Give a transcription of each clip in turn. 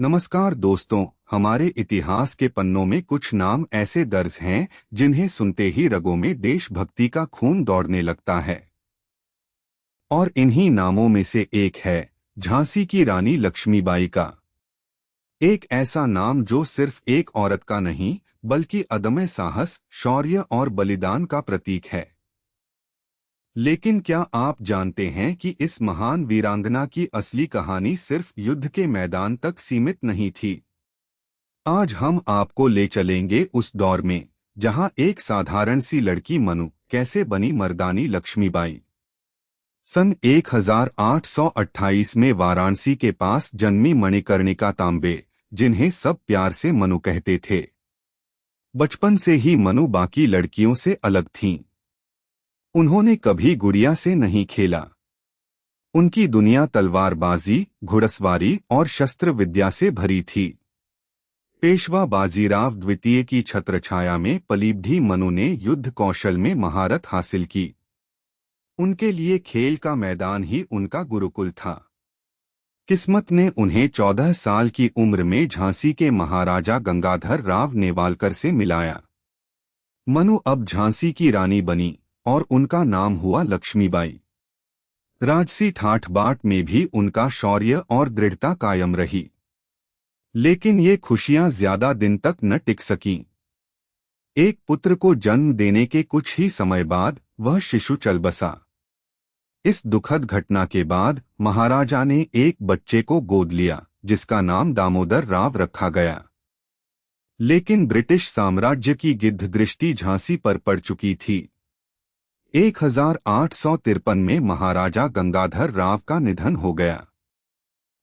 नमस्कार दोस्तों, हमारे इतिहास के पन्नों में कुछ नाम ऐसे दर्ज हैं जिन्हें सुनते ही रगों में देशभक्ति का खून दौड़ने लगता है। और इन्हीं नामों में से एक है झांसी की रानी लक्ष्मीबाई का। एक ऐसा नाम जो सिर्फ एक औरत का नहीं बल्कि अदम्य साहस, शौर्य और बलिदान का प्रतीक है। लेकिन क्या आप जानते हैं कि इस महान वीरांगना की असली कहानी सिर्फ युद्ध के मैदान तक सीमित नहीं थी। आज हम आपको ले चलेंगे उस दौर में जहां एक साधारण सी लड़की मनु कैसे बनी मर्दानी लक्ष्मीबाई। सन 1828 में वाराणसी के पास जन्मी मणिकर्णिका तांबे, जिन्हें सब प्यार से मनु कहते थे। बचपन से ही मनु बाकी लड़कियों से अलग थीं। उन्होंने कभी गुड़िया से नहीं खेला। उनकी दुनिया तलवारबाजी, घुड़सवारी और शस्त्र विद्या से भरी थी। पेशवा बाजीराव द्वितीय की छत्रछाया में पलीबढ़ी मनु ने युद्ध कौशल में महारत हासिल की। उनके लिए खेल का मैदान ही उनका गुरुकुल था। किस्मत ने उन्हें 14 साल की उम्र में झांसी के महाराजा गंगाधर राव नेवालकर से मिलाया। मनु अब झांसी की रानी बनी और उनका नाम हुआ लक्ष्मीबाई। राजसी ठाठ बाट में भी उनका शौर्य और दृढ़ता कायम रही। लेकिन ये खुशियां ज्यादा दिन तक न टिक सकीं। एक पुत्र को जन्म देने के कुछ ही समय बाद वह शिशु चल बसा। इस दुखद घटना के बाद महाराजा ने एक बच्चे को गोद लिया, जिसका नाम दामोदर राव रखा गया। लेकिन ब्रिटिश साम्राज्य की गिद्ध दृष्टि झांसी पर पड़ चुकी थी। 1853 में महाराजा गंगाधर राव का निधन हो गया।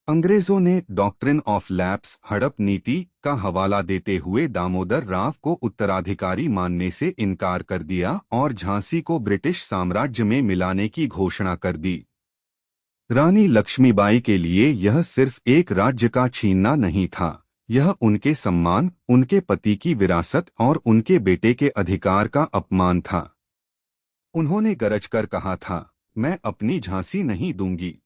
अंग्रेजों ने डॉक्ट्रिन ऑफ लैप्स, हड़प नीति का हवाला देते हुए दामोदर राव को उत्तराधिकारी मानने से इनकार कर दिया और झांसी को ब्रिटिश साम्राज्य में मिलाने की घोषणा कर दी। रानी लक्ष्मीबाई के लिए यह सिर्फ एक राज्य का छीनना नहीं था, यह उनके सम्मान, उनके पति की विरासत और उनके बेटे के अधिकार का अपमान था। उन्होंने गरजकर कहा था, मैं अपनी झांसी नहीं दूंगी।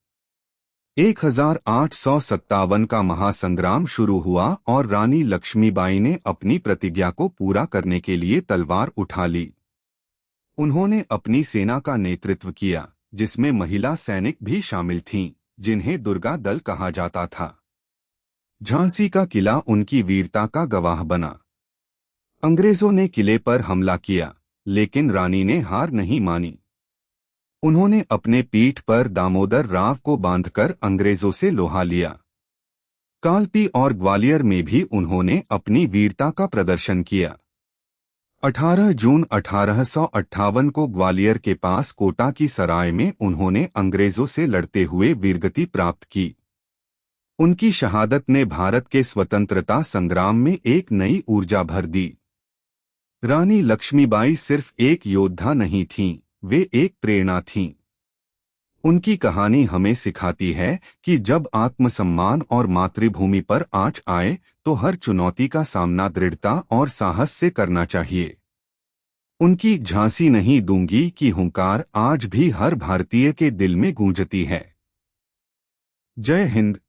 1857 का महासंग्राम शुरू हुआ और रानी लक्ष्मीबाई ने अपनी प्रतिज्ञा को पूरा करने के लिए तलवार उठा ली। उन्होंने अपनी सेना का नेतृत्व किया, जिसमें महिला सैनिक भी शामिल थीं, जिन्हें दुर्गा दल कहा जाता था। झांसी का किला उनकी वीरता का गवाह बना। अंग्रेजों ने किले पर हमला किया, लेकिन रानी ने हार नहीं मानी। उन्होंने अपने पीठ पर दामोदर राव को बांधकर अंग्रेजों से लोहा लिया। कालपी और ग्वालियर में भी उन्होंने अपनी वीरता का प्रदर्शन किया। 18 जून 1858 को ग्वालियर के पास कोटा की सराय में उन्होंने अंग्रेजों से लड़ते हुए वीरगति प्राप्त की। उनकी शहादत ने भारत के स्वतंत्रता संग्राम में एक नई ऊर्जा भर दी। रानी लक्ष्मीबाई सिर्फ एक योद्धा नहीं थीं, वे एक प्रेरणा थीं। उनकी कहानी हमें सिखाती है कि जब आत्मसम्मान और मातृभूमि पर आंच आए तो हर चुनौती का सामना दृढ़ता और साहस से करना चाहिए। उनकी झांसी नहीं दूंगी की हुंकार आज भी हर भारतीय के दिल में गूंजती है। जय हिंद।